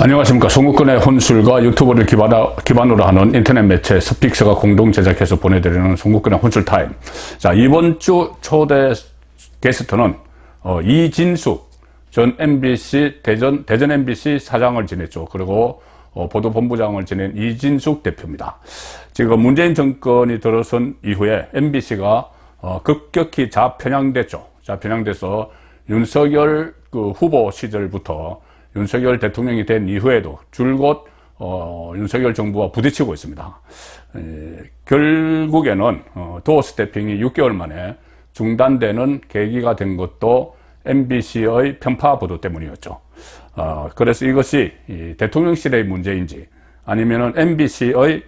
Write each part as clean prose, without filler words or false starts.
안녕하십니까. 송국근의 혼술과 유튜브를 기반으로 하는 인터넷 매체 스픽스가 공동 제작해서 보내드리는 송국근의 혼술 타임. 자, 이번 주 초대 게스트는 이진숙 전 MBC 대전 MBC 사장을 지냈죠. 그리고 보도본부장을 지낸 이진숙 대표입니다. 지금 문재인 정권이 들어선 이후에 MBC가 급격히 좌편향됐죠. 좌편향돼서 윤석열 후보 시절부터 윤석열 대통령이 된 이후에도 줄곧 윤석열 정부와 부딪히고 있습니다. 결국에는 도어 스태핑이 6개월 만에 중단되는 계기가 된 것도 MBC의 편파 보도 때문이었죠. 그래서 이것이 대통령실의 문제인지 아니면은 MBC의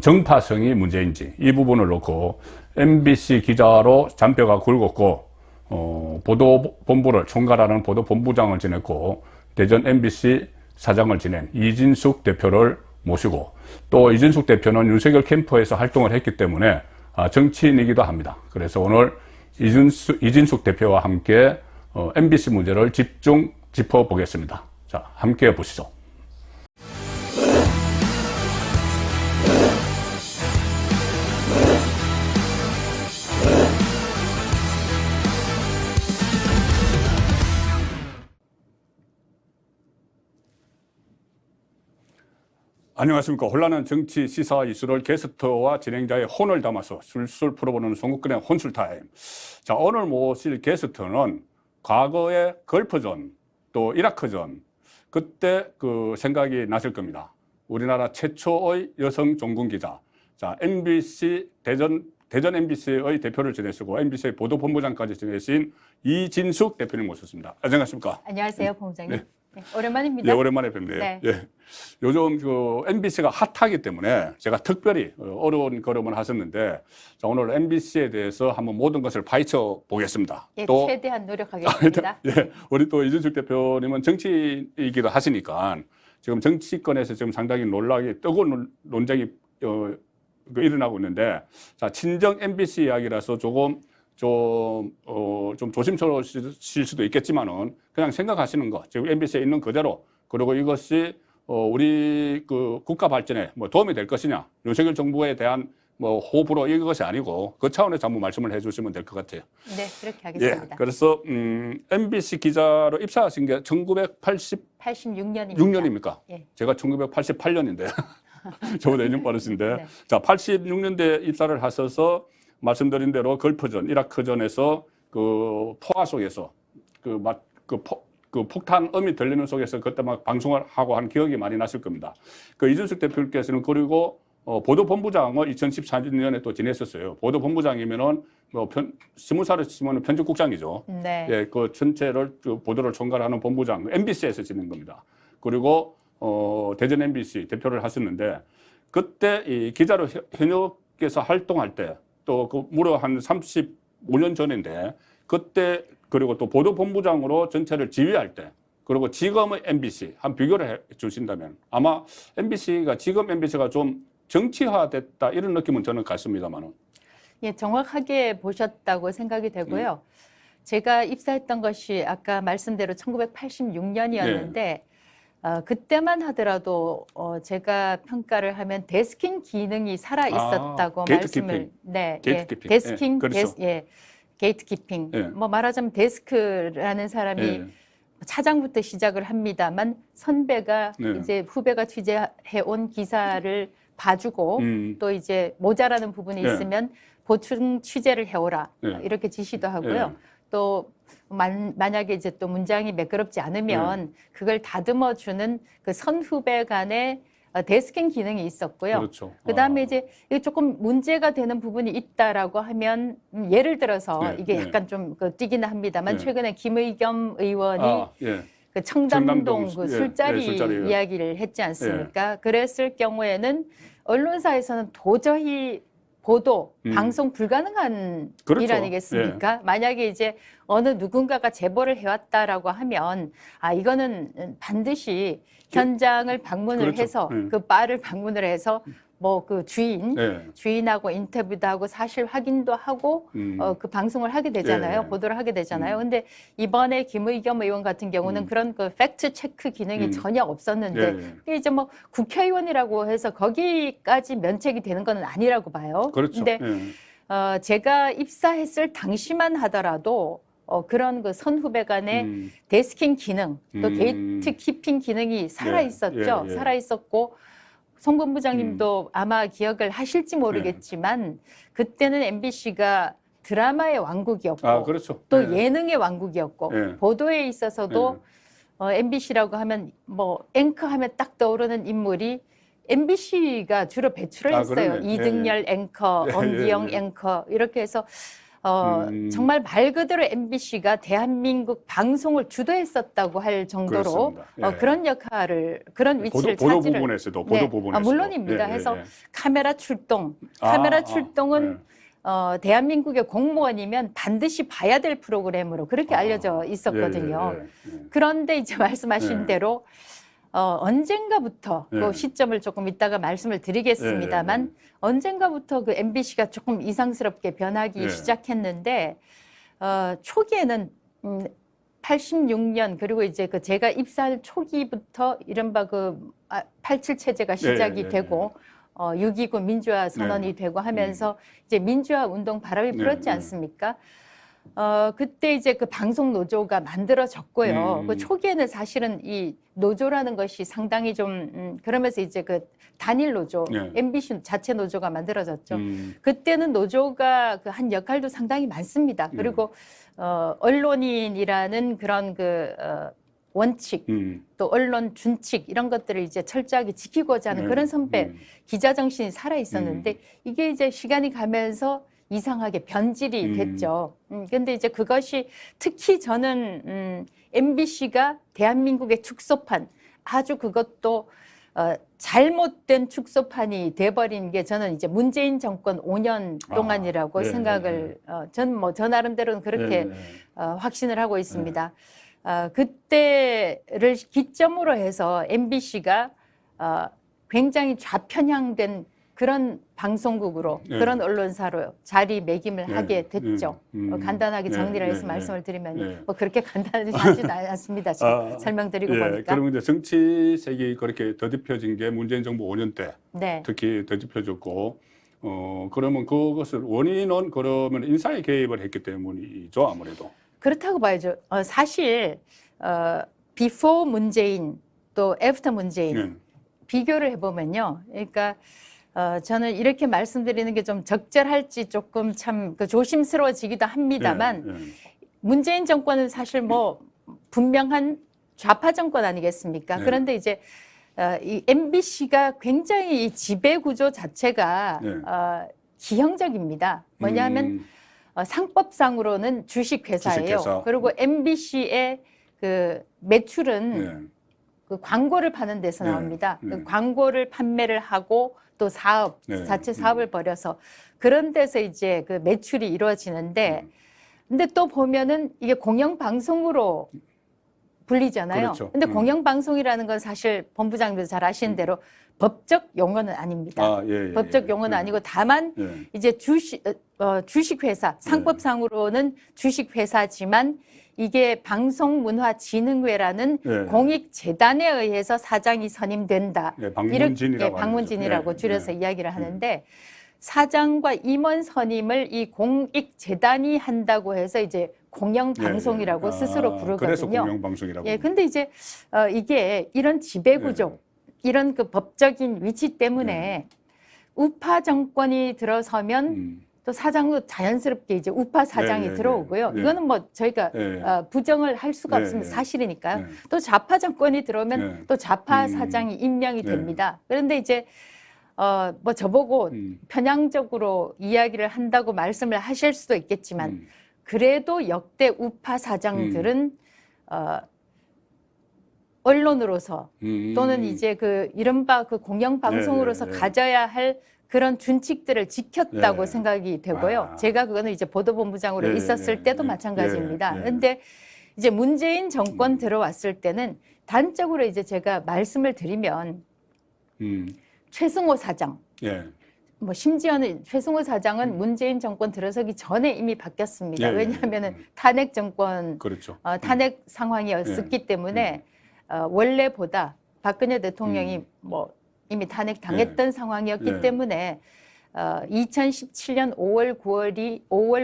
정파성이 문제인지 이 부분을 놓고 MBC 기자로 잔뼈가 굵었고 보도본부를 총괄하는 보도본부장을 지냈고 대전 MBC 사장을 지낸 이진숙 대표를 모시고 또 이진숙 대표는 윤석열 캠프에서 활동을 했기 때문에 정치인이기도 합니다. 그래서 오늘 이진숙 대표와 함께 MBC 문제를 집중 짚어보겠습니다. 자, 함께 보시죠. 안녕하십니까. 혼란한 정치 시사 이슈를 게스트와 진행자의 혼을 담아서 술술 풀어보는 송국근의 혼술타임. 자, 오늘 모실 게스트는 과거의 걸프전 또 이라크전 그때 생각이 나실 겁니다. 우리나라 최초의 여성 종군 기자. 자, MBC 대전 MBC의 대표를 지내시고 MBC의 보도본부장까지 지내신 이진숙 대표님 모셨습니다. 안녕하십니까. 안녕하세요, 본부장님. 네. 네, 오랜만입니다. 네, 오랜만에 뵙네요. 네. 예. 요즘 MBC가 핫하기 때문에 제가 특별히 어려운 걸음을 하셨는데 자, 오늘 MBC에 대해서 한번 모든 것을 파헤쳐 보겠습니다. 예, 또 최대한 노력하겠습니다. 예, 우리 또 이준숙 대표님은 정치이기도 하시니까 지금 정치권에서 지금 상당히 뜨거운 논쟁이 일어나고 있는데 자, 친정 MBC 이야기라서 좀 조심스러우실 수도 있겠지만은 그냥 생각하시는 거 지금 MBC에 있는 그대로 그리고 이것이 우리 국가 발전에 도움이 될 것이냐 윤석열 정부에 대한 호불호 이것이 아니고 그 차원에서 한번 말씀을 해주시면 될 것 같아요. 네, 그렇게 하겠습니다. 예, 그래서 MBC 기자로 입사하신 게 1986년입니다. 6년입니까? 예. 제가 1988년인데 저보다 1년 빠르신데 네. 자 86년대 입사를 하셔서 말씀드린 대로 걸프전, 이라크전에서 포화 속에서 폭탄음이 들리는 속에서 그때 막 방송을 하고 한 기억이 많이 나실 겁니다. 이준숙 대표께서는 그리고 보도본부장을 2014년에 또 지냈었어요. 보도본부장이면은 스무살을 치면 편집국장이죠. 네. 예, 그 전체를 보도를 총괄하는 본부장, MBC에서 지낸 겁니다. 그리고 대전 MBC 대표를 하셨는데 그때 이 기자로 현역에서 활동할 때 또 무려 한 35년 전인데 그때 그리고 또 보도본부장으로 전체를 지휘할 때 그리고 지금의 MBC 한 비교를 해 주신다면 아마 지금 MBC가 좀 정치화됐다 이런 느낌은 저는 갖습니다만은. 예, 정확하게 보셨다고 생각이 되고요. 제가 입사했던 것이 아까 말씀대로 1986년이었는데 그때만 하더라도 제가 평가를 하면 데스킹 기능이 살아 있었다고 말씀을 게이트키핑. 데스킹 예, 그렇죠. 게이트키핑 예. 말하자면 데스크라는 사람이 차장부터 시작을 합니다만 선배가 이제 후배가 취재해 온 기사를 봐주고 또 이제 모자라는 부분이 있으면 보충 취재를 해오라 이렇게 지시도 하고요. 또 만약에 이제 또 문장이 매끄럽지 않으면 그걸 다듬어주는 그 선후배 간의 데스킹 기능이 있었고요. 그렇죠. 그다음에 이제 조금 문제가 되는 부분이 있다라고 하면 예를 들어서 이게 약간 좀 뛰기는 합니다만 최근에 김의겸 의원이 그 청담동 술자리 이야기를 했지 않습니까? 그랬을 경우에는 언론사에서는 도저히 방송 불가능한 일 아니겠습니까? 만약에 이제 어느 누군가가 제보를 해왔다라고 하면 이거는 반드시 현장을 방문을 해서 그 바를 방문을 해서 뭐 그 네. 주인하고 인터뷰도 하고 사실 확인도 하고 그 방송을 하게 되잖아요. 네. 보도를 하게 되잖아요. 근데 이번에 김의겸 의원 같은 경우는 그런 그 팩트 체크 기능이 전혀 없었는데 이게 이제 뭐 국회의원이라고 해서 거기까지 면책이 되는 건 아니라고 봐요. 그렇죠. 근데 제가 입사했을 당시만 하더라도 그런 그 선후배 간의 데스킹 기능, 또 게이트 키핑 기능이 살아 있었죠. 살아 있었고 송 본부장님도 아마 기억을 하실지 모르겠지만 그때는 MBC가 드라마의 왕국이었고 그렇죠. 또 예능의 왕국이었고 보도에 있어서도 MBC라고 하면 뭐 앵커 하면 딱 떠오르는 인물이 MBC가 주로 배출을 했어요. 이등열 앵커, 엄기영 앵커 이렇게 해서 정말 말 그대로 MBC가 대한민국 방송을 주도했었다고 할 정도로 그런 역할을, 그런 위치를 보도 차지를. 부분에서도 보도 부분에서도 물론입니다. 해서 카메라 출동, 카메라 출동은 대한민국의 공무원이면 반드시 봐야 될 프로그램으로 그렇게 알려져 있었거든요. 그런데 이제 말씀하신 대로 언젠가부터 그 시점을 조금 이따가 말씀을 드리겠습니다만 언젠가부터 그 MBC가 조금 이상스럽게 변하기 시작했는데 초기에는 86년 그리고 이제 그 제가 입사할 초기부터 이른바 그 87 체제가 시작이 되고 6.29 민주화 선언이 되고 하면서 이제 민주화 운동 바람이 불었지 않습니까? 그때 이제 그 방송 노조가 만들어졌고요. 그 초기에는 사실은 이 노조라는 것이 상당히 좀 그러면서 이제 그 단일 노조, MBC 자체 노조가 만들어졌죠. 그때는 노조가 그 한 역할도 상당히 많습니다. 그리고 언론인이라는 그런 그 원칙, 또 언론 준칙 이런 것들을 이제 철저하게 지키고자 하는 그런 선배 기자 정신이 살아 있었는데 이게 이제 시간이 가면서 이상하게 변질이 됐죠. 근데 이제 그것이 특히 저는 MBC가 대한민국의 축소판, 아주 그것도 잘못된 축소판이 돼버린 게 저는 이제 문재인 정권 5년 동안이라고 생각을 저 나름대로는 그렇게 확신을 하고 있습니다. 그때를 기점으로 해서 MBC가 굉장히 좌편향된 그런 방송국으로 그런 언론사로 자리매김을 하게 됐죠. 간단하게 정리를 해서 말씀을 드리면 뭐 그렇게 간단하지 않습니다. 지금 설명드리고 보니까. 그러면 이제 정치색이 그렇게 더딥혀진 게 문재인 정부 5년 때 특히 더딥혀졌고 그러면 그것을 원인은 그러면 인사에 개입을 했기 때문이죠, 아무래도. 그렇다고 봐야죠. 사실 before 문재인 또 after 문재인 비교를 해보면요. 그러니까 저는 이렇게 말씀드리는 게 좀 적절할지 조금 참 조심스러워지기도 합니다만 문재인 정권은 사실 뭐 분명한 좌파 정권 아니겠습니까? 그런데 이제 이 MBC가 굉장히 이 지배 구조 자체가 기형적입니다. 뭐냐면 상법상으로는 주식회사예요. 그리고 MBC의 그 매출은 그 광고를 파는 데서 나옵니다. 그 광고를 판매를 하고 또 사업, 자체 사업을 벌여서 그런 데서 이제 그 매출이 이루어지는데 근데 또 보면은 이게 공영방송으로 불리잖아요. 그렇죠. 근데 공영방송이라는 건 사실 본부장님도 잘 아시는 대로 법적 용어는 아닙니다. 법적 용어는 아니고 다만 이제 주식회사, 상법상으로는 주식회사지만 이게 방송문화진흥회라는 공익재단에 의해서 사장이 선임된다. 방문진이라고 줄여서 이야기를 하는데 사장과 임원 선임을 이 공익재단이 한다고 해서 이제 공영방송이라고 스스로 부르거든요. 그래서 공영방송이라고. 근데 이제 이게 이런 지배구조, 이런 그 법적인 위치 때문에 우파 정권이 들어서면 또 사장도 자연스럽게 이제 우파 사장이 들어오고요. 이거는 뭐 저희가 부정을 할 수가 없습니다. 사실이니까요. 또 좌파 정권이 들어오면 또 좌파 사장이 임명이 됩니다. 그런데 이제 뭐 저보고 편향적으로 이야기를 한다고 말씀을 하실 수도 있겠지만 그래도 역대 우파 사장들은 언론으로서 또는 이제 그 이른바 그 공영방송으로서 가져야 할 그런 준칙들을 지켰다고 생각이 되고요. 제가 그거는 이제 보도본부장으로 있었을 때도 마찬가지입니다. 그런데 이제 문재인 정권 들어왔을 때는 단적으로 이제 제가 말씀을 드리면 최승호 사장, 예. 뭐 심지어는 최승호 사장은 문재인 정권 들어서기 전에 이미 바뀌었습니다. 예, 예, 왜냐하면은 탄핵 정권, 그렇죠. 탄핵 상황이었기 때문에 원래보다 박근혜 대통령이 뭐 이미 탄핵 당했던 상황이었기 때문에 2017년 5월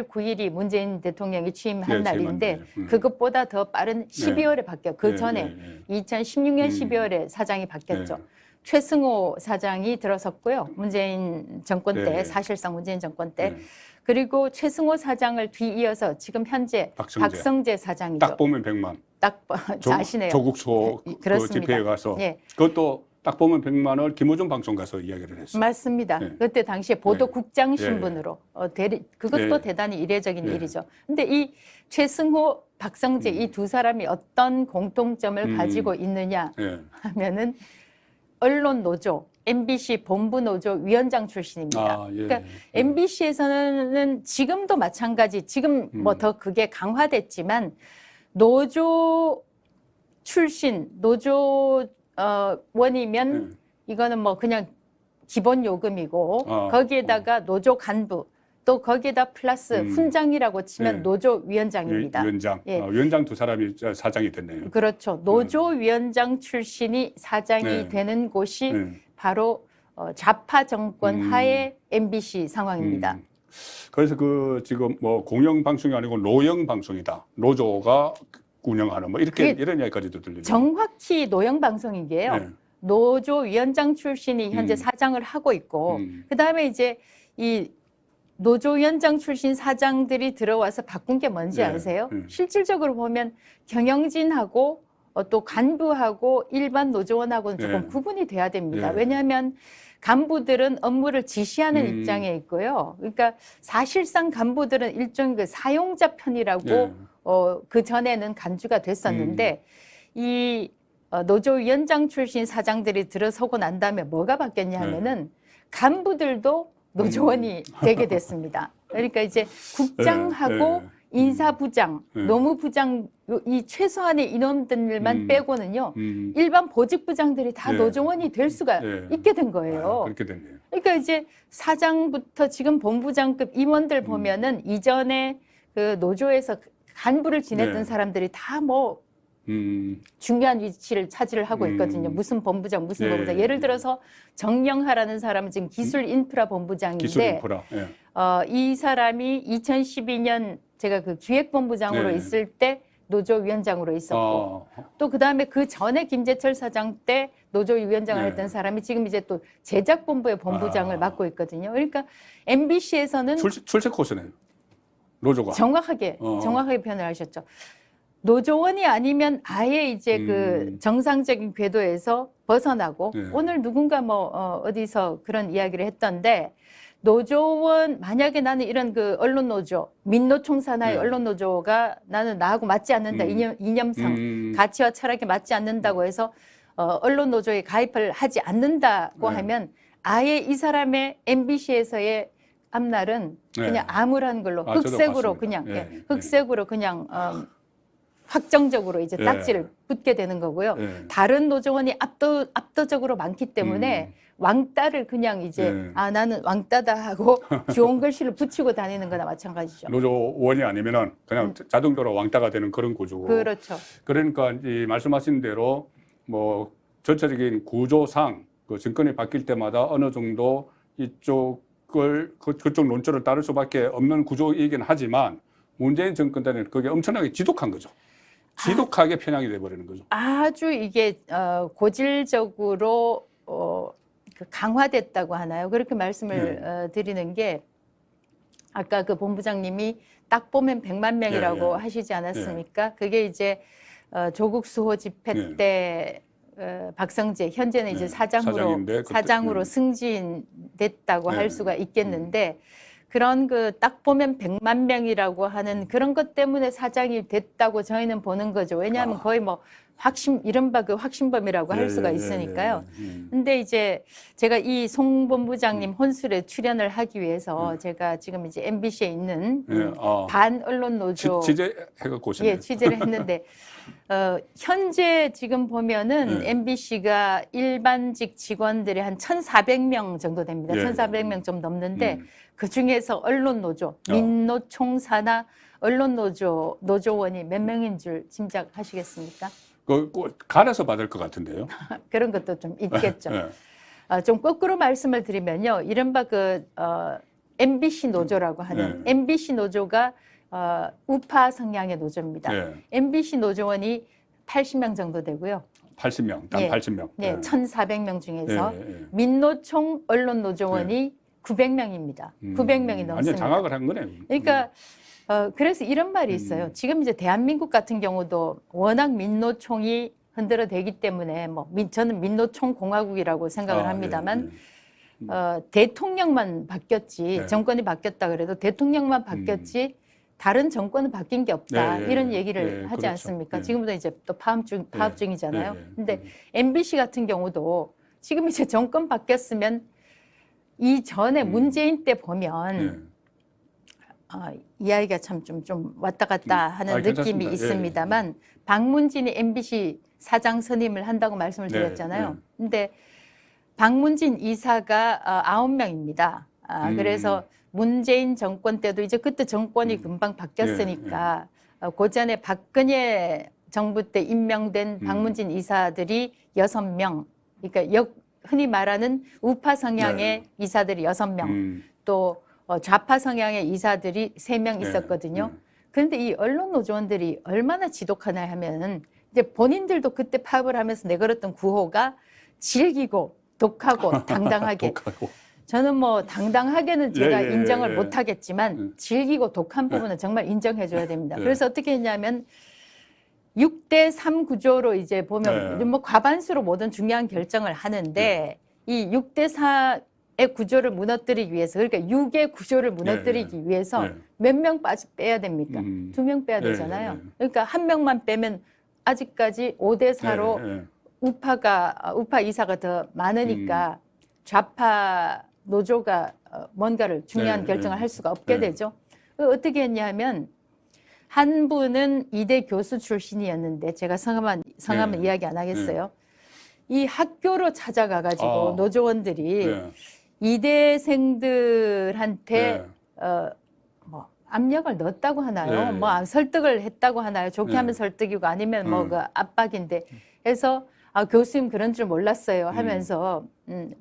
9일이 문재인 대통령이 취임한 날인데 그것보다 더 빠른 12월에 바뀌어. 그 전에 2016년 12월에 사장이 바뀌었죠. 최승호 사장이 들어섰고요. 문재인 정권 때, 사실상 문재인 정권 때. 그리고 최승호 사장을 뒤이어서 지금 현재 박성재 사장이죠. 딱 보면 100만. 딱 아시네요. 조국소 그 집회에 가서. 그것도 딱 보면 100만을 김호중 방송 가서 이야기를 했어요. 맞습니다. 그때 당시에 보도국장 신분으로 그것도 대단히 이례적인 일이죠. 근데 이 최승호, 박성재 이 두 사람이 어떤 공통점을 가지고 있느냐 하면은 언론 노조, MBC 본부 노조 위원장 출신입니다. 그러니까 MBC에서는 지금도 마찬가지, 지금 뭐 더 그게 강화됐지만 노조 출신, 노조 원이면 이거는 뭐 그냥 기본 요금이고 거기에다가 노조 간부 또 거기에다 플러스 훈장이라고 치면 노조 위원장입니다. 위원장. 위원장 두 사람이 사장이 됐네요. 그렇죠. 노조 위원장 출신이 사장이 되는 곳이 바로 좌파 정권 하에 MBC 상황입니다. 그래서 그 지금 뭐 공영 방송이 아니고 노영 방송이다. 노조가 운영하는 뭐 이렇게 이런 이야기까지도 들리죠. 정확히 노영 방송이게요. 노조 위원장 출신이 현재 사장을 하고 있고 그다음에 이제 이 노조위원장 출신 사장들이 들어와서 바꾼 게 뭔지 아세요? 실질적으로 보면 경영진하고 또 간부하고 일반 노조원하고는 조금 구분이 돼야 됩니다. 왜냐하면 간부들은 업무를 지시하는 입장에 있고요. 그러니까 사실상 간부들은 일종의 그 사용자 편이라고 그 전에는 간주가 됐었는데 이 노조위원장 출신 사장들이 들어서고 난 다음에 뭐가 바뀌었냐 하면은 간부들도 노조원이 되게 됐습니다. 그러니까 이제 국장하고 인사부장, 노무부장 이 최소한의 인원들만 빼고는요. 일반 보직부장들이 다 노조원이 될 수가 있게 된 거예요. 그렇게 됐네요. 그러니까 이제 사장부터 지금 본부장급 임원들 보면은 이전에 그 노조에서 간부를 지냈던 사람들이 다 뭐 중요한 위치를 차지를 하고 있거든요. 무슨 본부장, 무슨 본부장. 예를 들어서 정영하라는 사람은 지금 기술 인프라 본부장인데 기술 인프라. 이 사람이 2012년 제가 그 기획본부장으로 있을 때 노조위원장으로 있었고 또 그다음에 그 전에 김재철 사장 때 노조위원장을 했던 사람이 지금 이제 또 제작본부의 본부장을 맡고 있거든요. 그러니까 MBC에서는 출세 코스네요. 노조가. 정확하게 표현을 하셨죠. 노조원이 아니면 아예 이제 그 정상적인 궤도에서 벗어나고 오늘 누군가 뭐 어디서 그런 이야기를 했던데 노조원 만약에 나는 이런 그 언론 노조 민노총 산하의 언론 노조가 나는 나하고 맞지 않는다 이념상 가치와 철학에 맞지 않는다고 해서 언론 노조에 가입을 하지 않는다고 하면 아예 이 사람의 MBC에서의 앞날은 그냥 암울한 걸로 흑색으로 그냥 흑색으로 그냥 확정적으로 이제 딱지를 붙게 되는 거고요. 다른 노조원이 압도적으로 많기 때문에 왕따를 그냥 이제 나는 왕따다 하고 좋은 글씨를 붙이고 다니는 거나 마찬가지죠. 노조원이 아니면은 그냥 자동적으로 왕따가 되는 그런 구조고. 그렇죠. 그러니까 이 말씀하신 대로 뭐 전체적인 구조상 그 정권이 바뀔 때마다 어느 정도 이쪽을 그쪽 논조를 따를 수밖에 없는 구조이긴 하지만 문재인 정권 때는 그게 엄청나게 지독한 거죠. 지독하게 편향이 돼버리는 거죠. 아주 이게 고질적으로 그 강화됐다고 하나요? 그렇게 말씀을 드리는 게 아까 그 본부장님이 딱 보면 100만 명이라고 하시지 않았습니까? 그게 이제 조국 수호 집회 때 박성재 현재는 이제 사장으로 승진됐다고 할 수가 있겠는데 그런 그 딱 보면 100만 명이라고 하는 그런 것 때문에 사장이 됐다고 저희는 보는 거죠. 왜냐하면 거의 뭐 이른바 그 확신범이라고 할 수가 있으니까요. 근데 이제 제가 이 송 본부장님 혼술에 출연을 하기 위해서 제가 지금 이제 MBC에 있는 반 언론 노조 취재해갖고 오셨네요. 예, 취재를 했는데 현재 지금 보면은 MBC가 일반직 직원들이 한 1,400명 정도 됩니다. 1,400명 좀 넘는데 그 중에서 언론 노조, 민노총사나 언론 노조원이 몇 명인 줄 짐작하시겠습니까? 꼭 가려서 받을 것 같은데요. 그런 것도 좀 있겠죠. 좀 거꾸로 말씀을 드리면요, 이른바 MBC 노조라고 하는 MBC 노조가 우파 성향의 노조입니다. MBC 노조원이 80명 정도 되고요. 80명, 단 80명. 네, 1,400명 중에서 민노총 언론 노조원이 900명입니다. 900명이 넘습니다. 완전 장악을 한 거네요. 그러니까 그래서 이런 말이 있어요. 지금 이제 대한민국 같은 경우도 워낙 민노총이 흔들어대기 때문에 저는 민노총 공화국이라고 생각을 합니다만 대통령만 바뀌었지 정권이 바뀌었다 그래도 대통령만 바뀌었지 다른 정권은 바뀐 게 없다 이런 얘기를 하지 않습니까? 지금도 이제 또 파업 중이잖아요. 근데 MBC 같은 경우도 지금 이제 정권 바뀌었으면 이전에 문재인 때 보면 이야기가 참 좀 왔다 갔다 하는 느낌이 있습니다만 박문진이 MBC 사장 선임을 한다고 말씀을 드렸잖아요. 근데 박문진 이사가 9명입니다. 그래서 문재인 정권 때도 이제 그때 정권이 금방 바뀌었으니까 그 전에 박근혜 정부 때 임명된 박문진 이사들이 6명, 그러니까 흔히 말하는 우파 성향의 이사들이 6명, 또 좌파 성향의 이사들이 3명 있었거든요. 그런데 이 언론 노조원들이 얼마나 지독하나 하면 이제 본인들도 그때 파업을 하면서 내걸었던 구호가 질기고 독하고 당당하게. 저는 뭐 당당하게는 제가 인정을 못 하겠지만 질기고 독한 부분은 정말 인정해 줘야 됩니다. 그래서 어떻게 했냐면 6대3 구조로 이제 보면 뭐 과반수로 모든 중요한 결정을 하는데 이 6대4의 구조를 무너뜨리기 위해서 그러니까 6의 구조를 무너뜨리기 위해서 몇 명 빼야 됩니까? 2명 빼야 되잖아요. 그러니까 한 명만 빼면 아직까지 5대4로 우파 이사가 더 많으니까 좌파 노조가 뭔가를 중요한 결정을 할 수가 없게 되죠. 어떻게 했냐면 한 분은 이대 교수 출신이었는데 제가 성함은 이야기 안 하겠어요. 이 학교로 찾아가가지고 노조원들이 이대생들한테 뭐 압력을 넣었다고 하나요? 뭐 설득을 했다고 하나요? 좋게 하면 설득이고 아니면 뭐 그 압박인데 해서 교수님 그런 줄 몰랐어요 하면서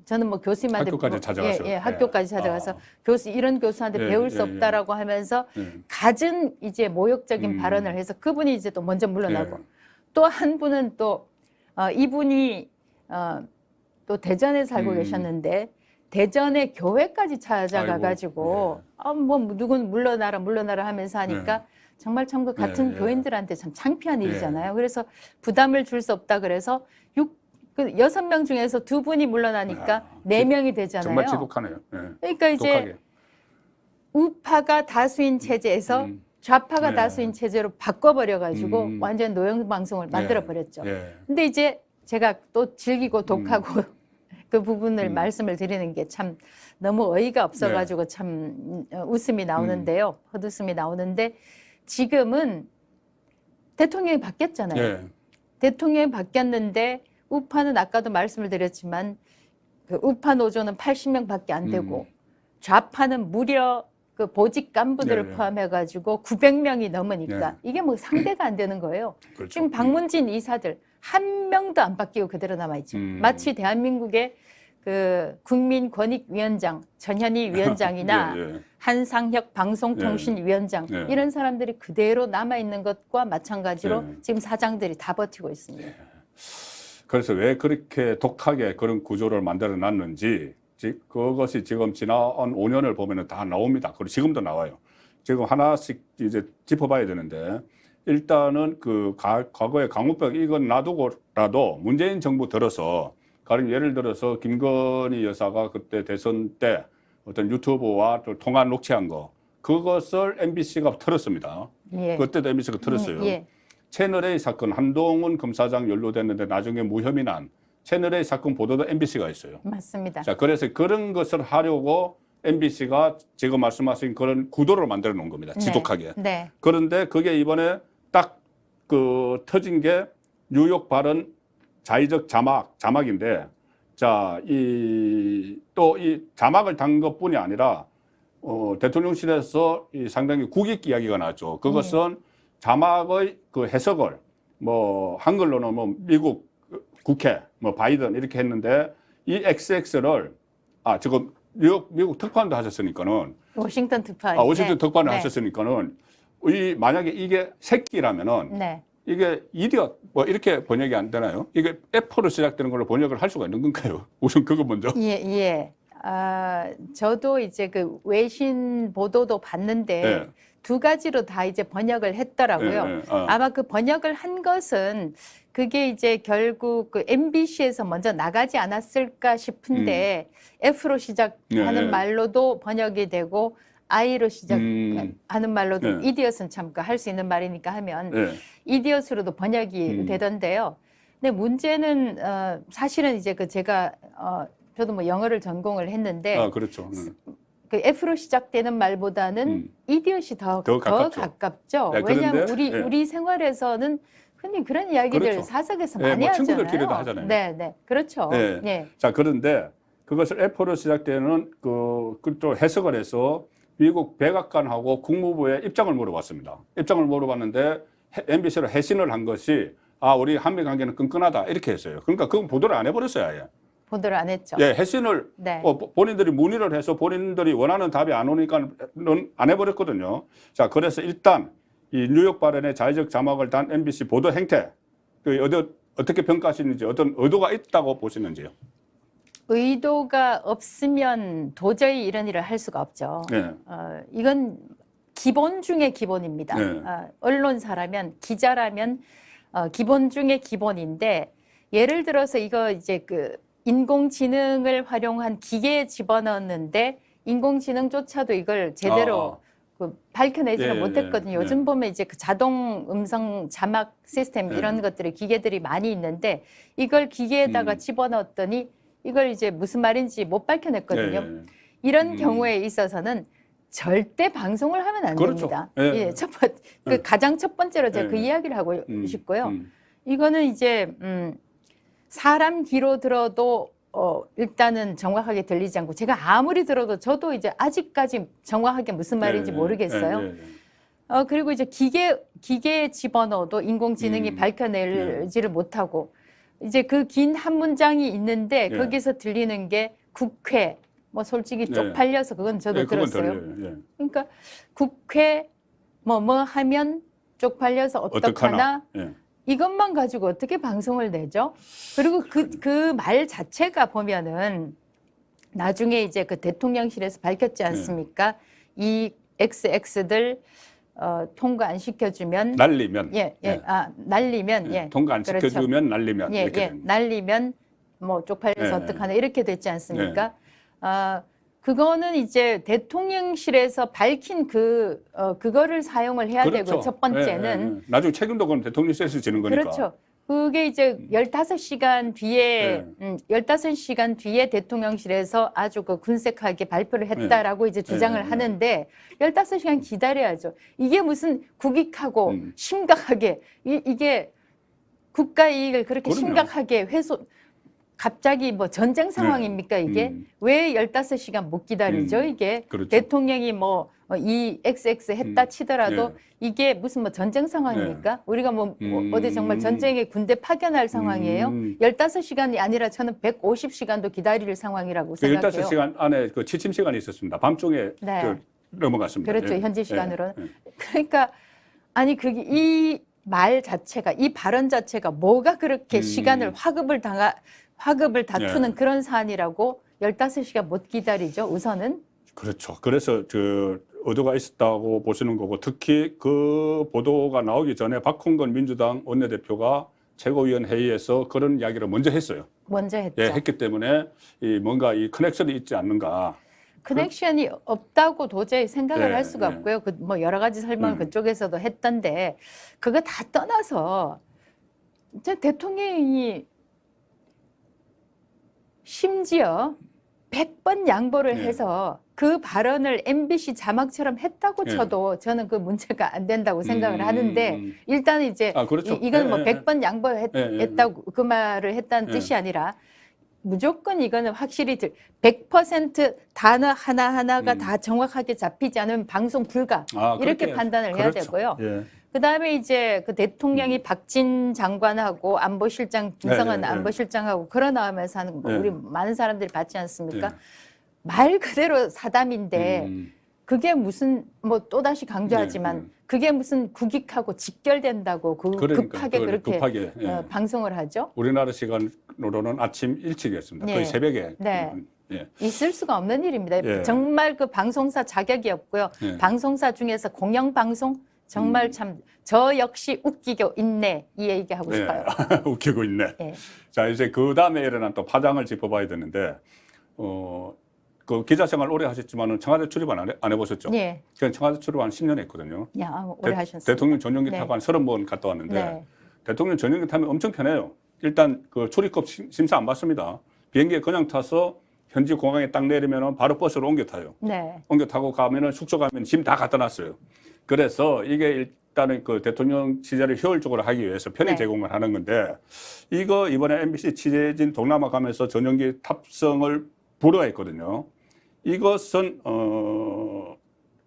저는 뭐 교수님한테 학교까지 찾아가서 학교까지 찾아가서 이런 교수한테 배울 수 없다라고 하면서 갖은 이제 모욕적인 발언을 해서 그분이 이제 또 먼저 물러나고 또 한 분은 또 이분이 또 대전에 살고 계셨는데 대전의 교회까지 찾아가가지고 뭐 누군 물러나라 하면서 하니까 정말 참 그 같은 교인들한테 참 창피한 일이잖아요. 그래서 부담을 줄 수 없다 그래서 6명 중에서 2분이 물러나니까 4명이 되잖아요. 정말 지독하네요. 그러니까 이제 독하게. 우파가 다수인 체제에서 좌파가 다수인 체제로 바꿔버려가지고 완전 노영 방송을 만들어버렸죠. 근데 이제 제가 또 질기고 독하고 그 부분을 말씀을 드리는 게 참 너무 어이가 없어가지고 참 웃음이 나오는데요. 헛웃음이 나오는데 지금은 대통령이 바뀌었잖아요. 대통령이 바뀌었는데 우파는 아까도 말씀을 드렸지만 그 우파 노조는 80명밖에 안 되고 좌파는 무려 그 보직 간부들을 포함해가지고 900명이 넘으니까 이게 뭐 상대가 안 되는 거예요. 그렇죠. 지금 박문진 이사들 한 명도 안 바뀌고 그대로 남아있죠. 마치 대한민국의 그 국민권익위원장 전현희 위원장이나 한상혁 방송통신위원장 이런 사람들이 그대로 남아있는 것과 마찬가지로 지금 사장들이 다 버티고 있습니다. 그래서 왜 그렇게 독하게 그런 구조를 만들어 놨는지 그것이 지금 지난 5년을 보면 다 나옵니다. 그리고 지금도 나와요. 지금 하나씩 이제 짚어봐야 되는데 일단은 그 과거에 강우병 이건 놔두고라도 문재인 정부 들어서 가령 예를 들어서 김건희 여사가 그때 대선 때 어떤 유튜브와 또 통화 녹취한 거 그것을 MBC가 틀었습니다. 예. 그때도 MBC가 틀었어요. 예. 채널A 사건 한동훈 검사장 연루됐는데 나중에 무혐의 난 채널A 사건 보도도 MBC가 했어요. 맞습니다. 자, 그래서 그런 것을 하려고 MBC가 지금 말씀하신 그런 구도를 만들어 놓은 겁니다. 지독하게. 네. 그런데 그게 이번에 딱 그 터진 게 뉴욕 발언 자의적 자막인데 자, 또 이 자막을 단 것뿐이 아니라 대통령실에서 이 상당히 국익 이야기가 나왔죠. 그것은 자막의 그 해석을 뭐 한글로는 뭐 미국 국회 뭐 바이든 이렇게 했는데 이 XX를 지금 미국 특파원도 하셨으니까는 워싱턴 특파원. 워싱턴 특파원을 하셨으니까는 만약에 이게 새끼라면은 네. 이게 이디엇 뭐 이렇게 번역이 안 되나요? 이게 F로 시작되는 걸로 번역을 할 수가 있는 건가요? 우선 그거 먼저. 예. 저도 이제 그 외신 보도도 봤는데 예. 두 가지로 다 이제 번역을 했더라고요. 아마 그 번역을 한 것은 그게 이제 결국 그 MBC에서 먼저 나가지 않았을까 싶은데 F로 시작하는 말로도 번역이 되고 I로 시작하는 말로도 이디엇은 참 할 수 있는 말이니까 하면 이디엇으로도 번역이 되던데요. 근데 문제는 사실은 이제 그 제가 저도 뭐 영어를 전공을 했는데 그렇죠. 그 F로 시작되는 말보다는 이디엇이 더 가깝죠. 네, 왜냐하면 그런데, 우리 생활에서는 흔히 그런 이야기들 그렇죠. 사석에서 뭐 많이 하잖아요. 친구들끼리도 하잖아요. 네, 그렇죠. 네. 예. 자, 그런데 그것을 F로 시작되는 또 해석을 해서 미국 백악관하고 국무부에 입장을 물어봤습니다. 입장을 물어봤는데 MBC로 해신을 한 것이 우리 한미 관계는 끈끈하다 이렇게 했어요. 그러니까 그건 보도를 안 해버렸어요, 아예. 보도를 안 했죠. 예, 해신을 본인들이 문의를 해서 본인들이 원하는 답이 안 오니까는 안 해버렸거든요. 자, 그래서 일단 이 뉴욕 발언의 자의적 자막을 단 MBC 보도 행태 어떻게 평가하시는지 어떤 의도가 있다고 보시는지요? 의도가 없으면 도저히 이런 일을 할 수가 없죠. 네. 이건 기본 중의 기본입니다. 네. 언론사라면 기자라면 기본 중의 기본인데 예를 들어서 이거 이제 그 인공지능을 활용한 기계에 집어넣었는데 인공지능조차도 이걸 제대로 밝혀내지는 못했거든요. 요즘 보면 이제 그 자동 음성 자막 시스템 이런 것들이 기계들이 많이 있는데 이걸 기계에다가 집어넣었더니 이걸 이제 무슨 말인지 못 밝혀냈거든요. 이런 경우에 있어서는 절대 방송을 하면 안 됩니다. 예, 가장 첫 번째로 제가 그 이야기를 하고 싶고요. 이거는 이제 사람 귀로 들어도 일단은 정확하게 들리지 않고 제가 아무리 들어도 저도 이제 아직까지 정확하게 무슨 말인지 모르겠어요. 그리고 이제 기계에 집어넣어도 인공지능이 밝혀내지를 못하고 이제 그 긴 한 문장이 있는데 거기서 들리는 게 국회 뭐 솔직히 쪽팔려서 그건 저도 들었어요. 그러니까 국회 뭐 하면 쪽팔려서 어떡하나 이것만 가지고 어떻게 방송을 내죠? 그리고 그 말 자체가 보면은 나중에 이제 그 대통령실에서 밝혔지 않습니까? 이 XX들 통과 안 시켜주면 날리면 날리면 통과 안 시켜주면 날리면 날리면 뭐 쪽팔려서 어떡하나 이렇게 됐지 않습니까? 그거는 이제 대통령실에서 밝힌 그거를 사용을 해야 되고 첫 번째는 나중에 책임도 그건 대통령실에서 지는 거니까. 그렇죠. 그게 이제 15시간 뒤에 15시간 뒤에 대통령실에서 아주 그 군색하게 발표를 했다라고 이제 주장을 하는데 15시간 기다려야죠. 이게 무슨 국익하고 심각하게 이게 국가 이익을 그렇게 심각하게 갑자기 뭐 전쟁 상황입니까 이게? 왜 15시간 못 기다리죠 이게? 그렇죠. 대통령이 뭐 이 XX 했다 치더라도 이게 무슨 뭐 전쟁 상황입니까? 우리가 뭐 어디 정말 전쟁에 군대 파견할 상황이에요? 15시간이 아니라 저는 150시간도 기다릴 상황이라고 생각해요. 15시간 안에 그 취침 시간이 있었습니다. 밤중에 넘어갔습니다. 그렇죠. 현지 시간으로. 그러니까 아니 그게 이 말 자체가 이 발언 자체가 뭐가 그렇게 시간을 화급을 다투는 그런 사안이라고 15시간 못 기다리죠, 우선은? 그렇죠. 그래서 의도가 있었다고 보시는 거고 특히 그 보도가 나오기 전에 박홍근 민주당 원내대표가 최고위원 회의에서 그런 이야기를 먼저 했어요. 먼저 했죠. 했기 때문에 뭔가 이 커넥션이 있지 않는가. 커넥션이 없다고 도저히 생각을 예, 할 수가 예. 없고요. 그 뭐 여러 가지 설명을 그쪽에서도 했던데 그거 다 떠나서 이제 대통령이 심지어 100번 양보를 예. 해서 그 발언을 MBC 자막처럼 했다고 예. 쳐도 저는 그 문제가 안 된다고 생각을 하는데 일단 이제 그렇죠. 이건 뭐 예, 100번 양보했다고 그 말을 했다는 예. 뜻이 아니라 무조건 이거는 확실히 100% 단어 하나하나가 다 정확하게 잡히지 않으면 방송 불가 이렇게 그렇게 판단을 해야 그렇죠. 되고요. 예. 그다음에 이제 그 대통령이 박진 장관하고 안보실장 김성은 예, 예, 예. 안보실장하고 걸어 나오면서 하는 거 예. 우리 많은 사람들이 봤지 않습니까? 예. 말 그대로 사담인데 그게 무슨 뭐 또다시 강조하지만 예, 예. 그게 무슨 국익하고 직결된다고 그러니까, 급하게 그렇게 급하게, 예. 방송을 하죠. 우리나라 시간으로는 아침 일찍이었습니다. 네. 거의 새벽에. 네. 예. 있을 수가 없는 일입니다. 예. 정말 그 방송사 자격이 없고요. 예. 방송사 중에서 공영방송 정말 참 저 역시 웃기고 있네 이 얘기하고 싶어요. 웃기고 있네. 예. 자, 이제 그 다음에 일어난 또 파장을 짚어봐야 되는데, 그 기자 생활 오래 하셨지만은 청와대 출입 안 해보셨죠? 예. 저는 청와대 출입 한 10년 했거든요. 야, 오래 하셨습니다. 대통령 전용기 네. 타고 한 30번 갔다 왔는데, 네. 대통령 전용기 타면 엄청 편해요. 일단 그 출입국 심사 안 받습니다. 비행기에 그냥 타서 현지 공항에 딱 내리면은 바로 버스로 옮겨 타요. 네. 옮겨 타고 가면은 숙소 가면 짐 다 갖다 놨어요. 그래서 이게 일단은 그 대통령 취재를 효율적으로 하기 위해서 편의 네. 제공을 하는 건데, 이거 이번에 MBC 취재진 동남아 가면서 전용기 탑승을 불허했거든요. 이것은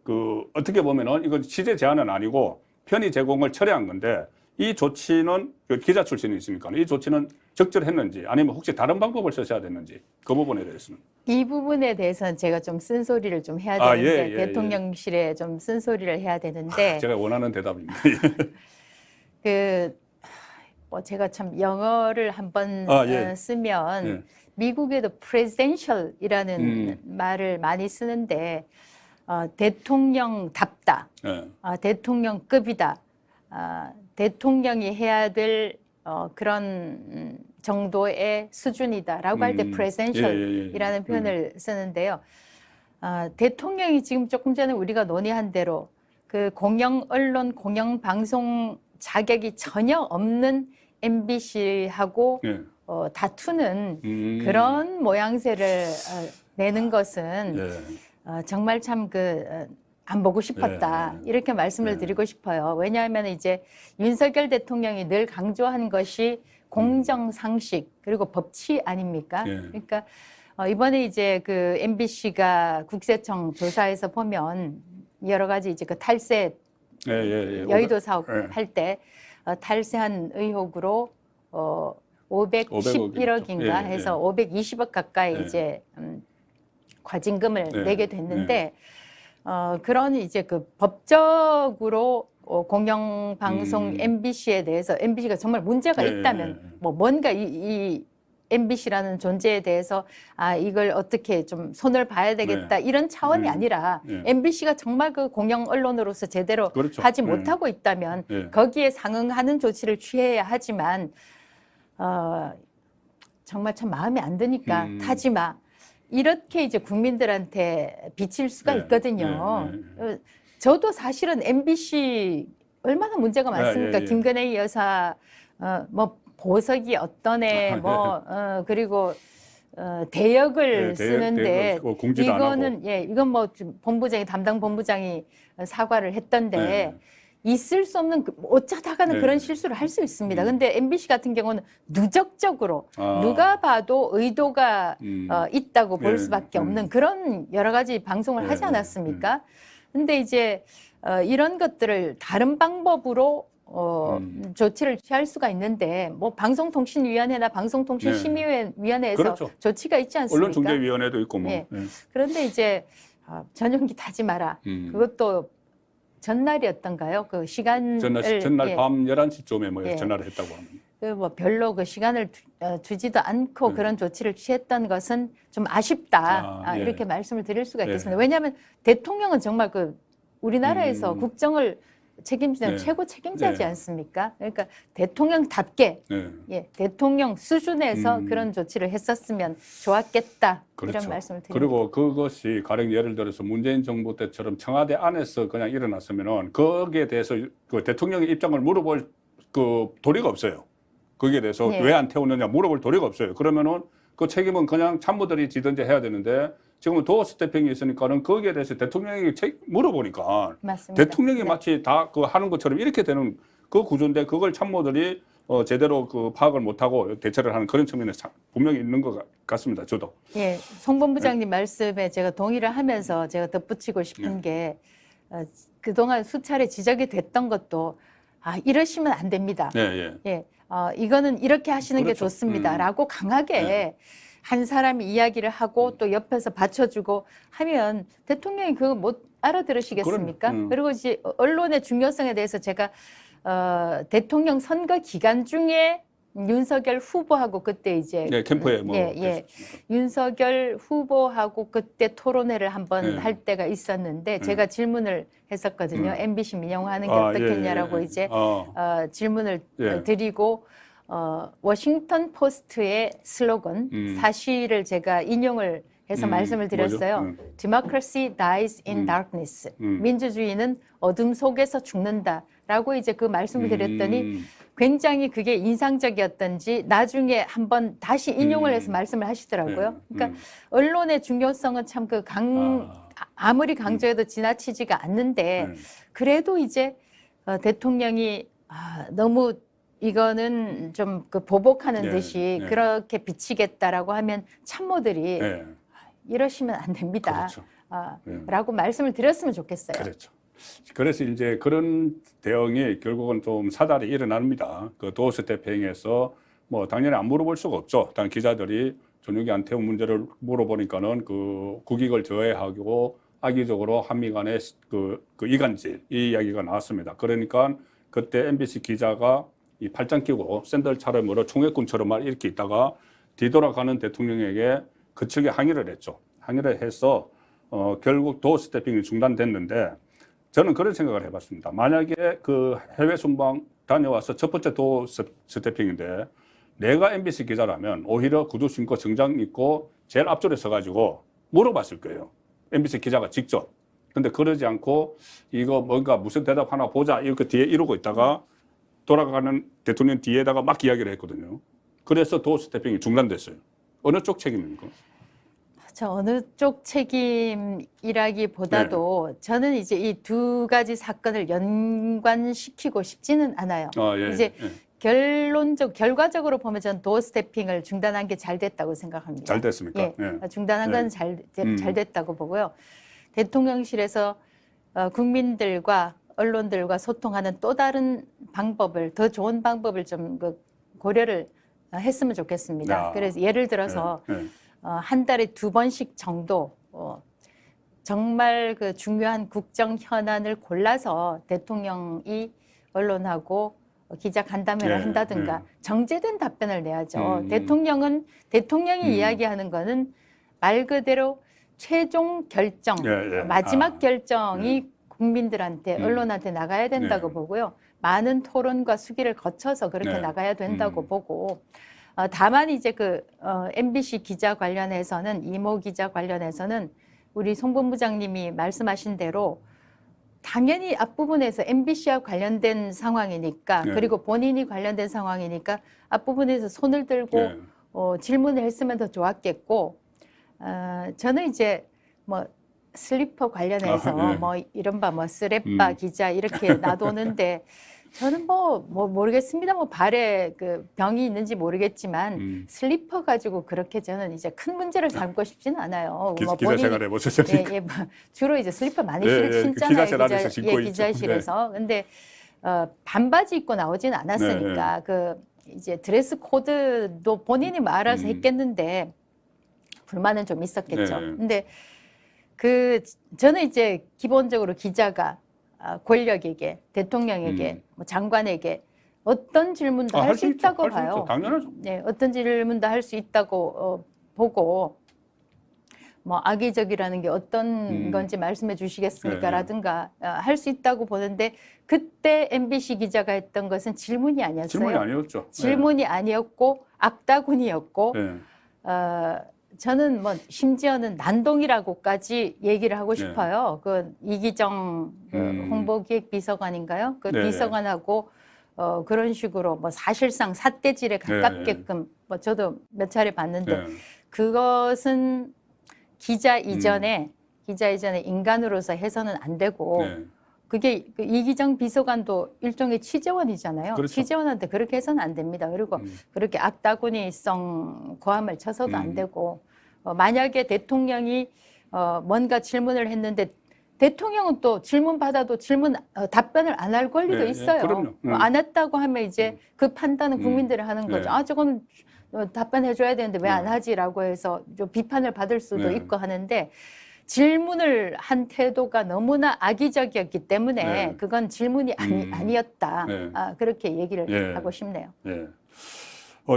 그 어떻게 보면은 이건 취재 제한은 아니고 편의 제공을 철회한 건데, 이 조치는 그 기자 출신이 있으니까 이 조치는 적절했는지 아니면 혹시 다른 방법을 쓰셔야 됐는지 그 부분에 대해서는. 이 부분에 대해서는 제가 좀 쓴소리를 좀 해야 되는데 예. 대통령실에 좀 쓴소리를 해야 되는데 제가 원하는 대답입니다. 뭐 제가 참 영어를 한번 예. 쓰면 예. 미국에도 presidential이라는 말을 많이 쓰는데 대통령답다, 예. 대통령급이다, 대통령이 해야 될 그런 정도의 수준이다라고 할 때 presidential이라는 예. 표현을 쓰는데요. 대통령이 지금 조금 전에 우리가 논의한 대로 그 공영 언론, 공영 방송 자격이 전혀 없는 MBC하고 예. 다투는 그런 모양새를 내는 것은 정말 참 안 보고 싶었다. 이렇게 말씀을 드리고 싶어요. 왜냐하면 이제 윤석열 대통령이 늘 강조한 것이 공정, 상식, 그리고 법치 아닙니까? 그러니까 이번에 이제 그 MBC가 국세청 조사에서 보면 여러 가지 이제 그 탈세 여의도 사업 할 때 탈세한 의혹으로 511억인가 해서 520억 가까이 이제 과징금을 내게 됐는데 그런 이제 그 법적으로 공영방송 MBC에 대해서 MBC가 정말 문제가 있다면 뭐 뭔가 이 MBC라는 존재에 대해서 이걸 어떻게 좀 손을 봐야 되겠다 이런 차원이 아니라 MBC가 정말 그 공영 언론으로서 제대로 그렇죠. 하지 못하고 있다면 거기에 상응하는 조치를 취해야 하지만 정말 참 마음에 안 드니까 타지 마. 이렇게 이제 국민들한테 비칠 수가 있거든요. 저도 사실은 MBC 얼마나 문제가 많습니까? 김건희 여사 뭐 보석이 어떤 애 그리고 대역을 쓰는데 이거는 이건 뭐 본부장이 담당 본부장이 사과를 했던데 있을 수 없는 어쩌다가는 그런 실수를 할 수 있습니다. 근데 MBC 같은 경우는 누적적으로 누가 봐도 의도가 있다고 볼 수밖에 없는 그런 여러 가지 방송을 하지 않았습니까? 근데 이제 이런 것들을 다른 방법으로 조치를 취할 수가 있는데 뭐 방송통신위원회나 방송통신심의위원회에서 그렇죠. 조치가 있지 않습니까? 언론중재위원회도 있고 뭐. 그런데 이제 전용기 타지 마라. 그것도 전날이었던가요? 그 시간을 전날 밤 11시쯤에 뭐 전화를 했다고 합니다. 뭐 별로 그 시간을 주지도 않고 그런 조치를 취했던 것은 좀 아쉽다. 이렇게 말씀을 드릴 수가 있겠습니다. 왜냐하면 대통령은 정말 그 우리나라에서 국정을 책임지는 최고 책임자지 않습니까? 그러니까 대통령답게 대통령 수준에서 그런 조치를 했었으면 좋았겠다. 그렇죠. 이런 말씀을 드립니다. 그리고 그것이 가령 예를 들어서 문재인 정부 때처럼 청와대 안에서 그냥 일어났으면은 거기에 대해서 그 대통령의 입장을 물어볼 그 도리가 없어요. 거기에 대해서 왜 안 태우느냐 물어볼 도리가 없어요. 그러면은 그 책임은 그냥 참모들이 지든지 해야 되는데 지금은 도어 스태핑이 있으니까는 거기에 대해서 대통령에게 물어보니까 맞습니다. 대통령이 마치 다 그 하는 것처럼 이렇게 되는 그 구조인데 그걸 참모들이 제대로 그 파악을 못하고 대처를 하는 그런 측면이 분명히 있는 것 같습니다. 저도. 예, 송 본부장님 말씀에 제가 동의를 하면서 제가 덧붙이고 싶은 게 그동안 수차례 지적이 됐던 것도 이러시면 안 됩니다. 이거는 이렇게 하시는 게 좋습니다라고 강하게 한 사람이 이야기를 하고 또 옆에서 받쳐주고 하면 대통령이 그거 못 알아들으시겠습니까? 그리고 이제 언론의 중요성에 대해서 제가 대통령 선거 기간 중에 윤석열 후보하고 그때 이제 캠프에 뭐 윤석열 후보하고 그때 토론회를 한번 할 때가 있었는데 제가 질문을 했었거든요. MBC 민영화하는 게 어떻겠냐라고 이제 질문을 드리고 워싱턴 포스트의 슬로건 사실을 제가 인용을 해서 말씀을 드렸어요. Democracy dies in darkness. 민주주의는 어둠 속에서 죽는다라고 이제 그 말씀을 드렸더니 굉장히 그게 인상적이었던지 나중에 한번 다시 인용을 해서 말씀을 하시더라고요. 그러니까 언론의 중요성은 참 그 아무리 강조해도 지나치지가 않는데 그래도 이제 대통령이 너무 이거는 좀 그 보복하는 듯이 그렇게 비치겠다라고 하면 참모들이 이러시면 안 됩니다. 라고 말씀을 드렸으면 좋겠어요. 그렇죠. 그래서 이제 그런 대응이 결국은 좀 사달이 일어납니다. 그 도어 스태핑에서 뭐 당연히 안 물어볼 수가 없죠. 당 기자들이 전용기 안 태운 문제를 물어보니까는 그 국익을 저해하고 악의적으로 한미 간의 그 이간질 이 이야기가 나왔습니다. 그러니까 그때 MBC 기자가 이 팔짱 끼고 샌들 차림으로 총회꾼처럼 막 이렇게 있다가 뒤돌아가는 대통령에게 거칠게 항의를 했죠. 항의를 해서 결국 도어 스태핑이 중단됐는데 저는 그런 생각을 해봤습니다. 만약에 그 해외 순방 다녀와서 첫 번째 도어 스태핑인데 내가 MBC 기자라면 오히려 구두 신고 정장 입고 제일 앞줄에 서가지고 물어봤을 거예요. MBC 기자가 직접. 근데 그러지 않고 이거 뭔가 무슨 대답 하나 보자 이렇게 뒤에 이러고 있다가 돌아가는 대통령 뒤에다가 막 이야기를 했거든요. 그래서 도어 스태핑이 중단됐어요. 어느 쪽 책임입니까? 어느 쪽 책임이라기보다도 저는 이제 이 두 가지 사건을 연관시키고 싶지는 않아요. 결과적으로 보면 저는 도어 스태핑을 중단한 게 잘 됐다고 생각합니다. 잘 됐습니까? 중단한 건 잘 됐다고 보고요. 대통령실에서 국민들과 언론들과 소통하는 또 다른 방법을, 더 좋은 방법을 좀 고려를 했으면 좋겠습니다. 그래서 예를 들어서 한 달에 2번씩 정도 정말 그 중요한 국정 현안을 골라서 대통령이 언론하고 기자 간담회를 한다든가 정제된 답변을 내야죠. 대통령이 이야기하는 거는 말 그대로 최종 결정, 마지막 결정이 국민들한테 언론한테 나가야 된다고 보고요. 많은 토론과 수기를 거쳐서 그렇게 나가야 된다고 보고 다만 이제 MBC 기자 관련해서는 이모 기자 관련해서는 우리 송 본부장님이 말씀하신 대로 당연히 앞부분에서 MBC와 관련된 상황이니까 그리고 본인이 관련된 상황이니까 앞부분에서 손을 들고 질문을 했으면 더 좋았겠고 저는 이제 뭐 슬리퍼 관련해서 뭐 이른바 뭐 쓰레빠 기자 이렇게 놔두는데 저는 뭐 모르겠습니다. 뭐 발에 그 병이 있는지 모르겠지만 슬리퍼 가지고 그렇게 저는 이제 큰 문제를 삼고 싶지는 않아요. 기자 생활해 보셨으니까. 뭐 주로 이제 슬리퍼 많이 신잖아요. 기자실에서. 근데 반바지 입고 나오지는 않았으니까 이제 드레스 코드도 본인이 알아서 했겠는데 불만은 좀 있었겠죠. 근데 저는 이제 기본적으로 기자가 권력에게, 대통령에게, 뭐 장관에게 어떤 질문도 할 수 있다고 봐요. 당연하죠. 어떤 질문도 할 수 있다고 보고 뭐 악의적이라는 게 어떤 건지 말씀해 주시겠습니까? 네. 라든가 할 수 있다고 보는데 그때 MBC 기자가 했던 것은 질문이 아니었어요. 질문이 아니었죠. 질문이 아니었고 악다군이었고 네. 저는 뭐 심지어는 난동이라고까지 얘기를 하고 네. 싶어요. 그 이기정 그 홍보기획 비서관인가요? 그 네. 비서관하고 그런 식으로 뭐 사실상 삿대질에 가깝게끔 뭐 저도 몇 차례 봤는데 네. 그것은 기자 이전에 인간으로서 해서는 안 되고 네. 그게 그 이기정 비서관도 일종의 취재원이잖아요. 그렇죠. 취재원한테 그렇게 해서는 안 됩니다. 그리고 그렇게 악다구니성 고함을 쳐서도 안 되고 만약에 대통령이 뭔가 질문을 했는데 대통령은 또 질문 받아도 답변을 안 할 권리도 네, 있어요. 그럼요. 안 했다고 하면 이제 그 판단은 국민들이 하는 거죠. 네. 저건 답변해 줘야 되는데 왜 안 하지라고 해서 좀 비판을 받을 수도 네. 있고 하는데 질문을 한 태도가 너무나 악의적이었기 때문에 네. 그건 질문이 아니었다. 네. 그렇게 얘기를 네. 하고 싶네요. 예.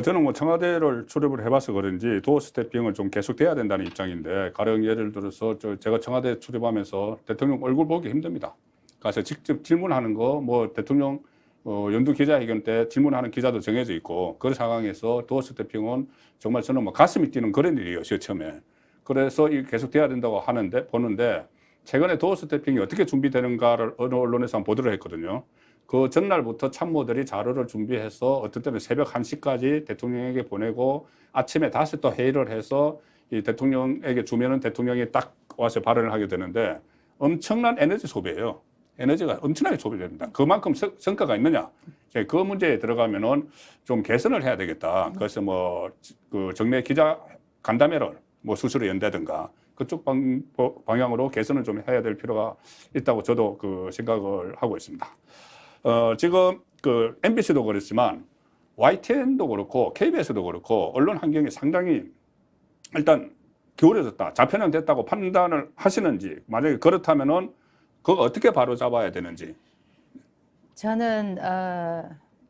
저는 뭐 청와대를 출입을 해봐서 그런지 도어 스태핑은 좀 계속돼야 된다는 입장인데, 가령 예를 들어서 제가 청와대 출입하면서 대통령 얼굴 보기 힘듭니다. 가서 직접 질문하는 거, 뭐 대통령 연두 기자회견 때 질문하는 기자도 정해져 있고, 그런 상황에서 도어 스태핑은 정말 저는 뭐 가슴이 뛰는 그런 일이었어요, 처음에. 그래서 이게 계속돼야 된다고 보는데 최근에 도어 스태핑이 어떻게 준비되는가를 어느 언론에서 한번 보도를 했거든요. 그 전날부터 참모들이 자료를 준비해서 어떤 때는 새벽 1시까지 대통령에게 보내고 아침에 다시 또 회의를 해서 이 대통령에게 주면은 대통령이 딱 와서 발언을 하게 되는데 엄청난 에너지 소비예요. 에너지가 엄청나게 소비됩니다. 그만큼 성과가 있느냐? 그 문제에 들어가면은 좀 개선을 해야 되겠다. 그래서 뭐 그 정례 기자 간담회를 뭐 수시로 연다든가 그쪽 방향으로 개선을 좀 해야 될 필요가 있다고 저도 그 생각을 하고 있습니다. 지금 그 MBC도 그렇지만 YTN도 그렇고 KBS도 그렇고 언론 환경이 상당히 일단 기울어졌다, 좌편향됐다고 판단을 하시는지, 만약에 그렇다면은 그거 어떻게 바로 잡아야 되는지. 저는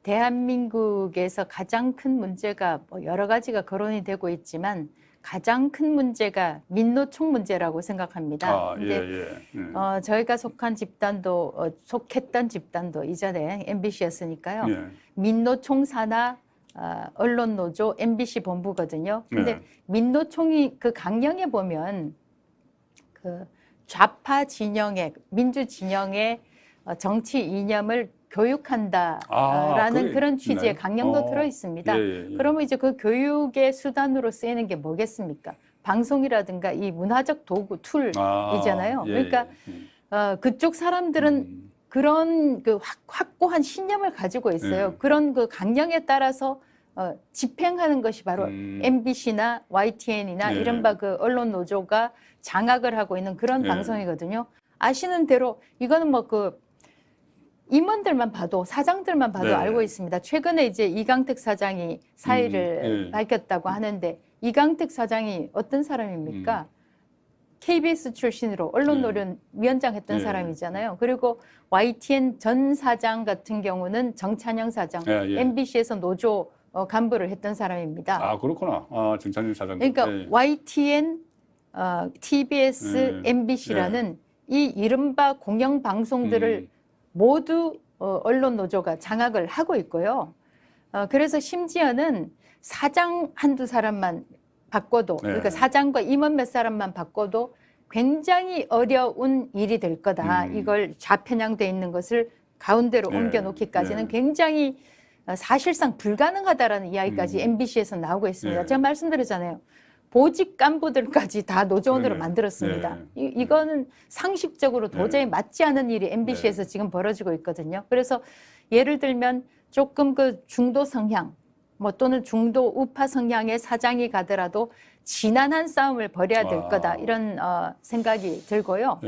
대한민국에서 가장 큰 문제가 뭐 여러 가지가 거론이 되고 있지만 가장 큰 문제가 민노총 문제라고 생각합니다. 근데 저희가 속했던 집단도 이전에 MBC였으니까요. 예. 민노총 산하 언론노조 MBC 본부거든요. 근데 민노총이 그 강령에 보면 그 좌파 진영의 민주 진영의 정치 이념을 교육한다라는 그런 취지의 강령도 들어 있습니다. 그러면 이제 그 교육의 수단으로 쓰이는 게 뭐겠습니까? 방송이라든가 이 문화적 도구 툴이잖아요. 그러니까 그쪽 사람들은 그런 그 확고한 신념을 가지고 있어요. 그런 그 강령에 따라서 집행하는 것이 바로 MBC나 YTN이나 이른바 그 언론 노조가 장악을 하고 있는 그런 방송이거든요. 아시는 대로 이거는 뭐 그 임원들만 봐도, 사장들만 봐도 알고 있습니다. 최근에 이제 이강택 사장이 사의를 밝혔다고 하는데, 이강택 사장이 어떤 사람입니까? KBS 출신으로 언론노련 위원장 했던 사람이잖아요. 그리고 YTN 전 사장 같은 경우는 정찬영 사장, MBC에서 노조 간부를 했던 사람입니다. 아, 그렇구나. 정찬영 사장. 그러니까 YTN, TBS, MBC라는 이 이른바 공영방송들을 모두 언론 노조가 장악을 하고 있고요. 그래서 심지어는 사장 한두 사람만 바꿔도, 그러니까 사장과 임원 몇 사람만 바꿔도 굉장히 어려운 일이 될 거다. 이걸 좌편향돼 있는 것을 가운데로 옮겨놓기까지는 굉장히 사실상 불가능하다라는 이야기까지 MBC에서 나오고 있습니다. 제가 말씀드렸잖아요. 보직 간부들까지 다 노조원으로 만들었습니다. 이거는 상식적으로 도저히 맞지 않은 일이 MBC에서 지금 벌어지고 있거든요. 그래서 예를 들면 조금 그 중도 성향, 뭐 또는 중도 우파 성향의 사장이 가더라도 지난한 싸움을 벌여야 될 거다, 이런 생각이 들고요.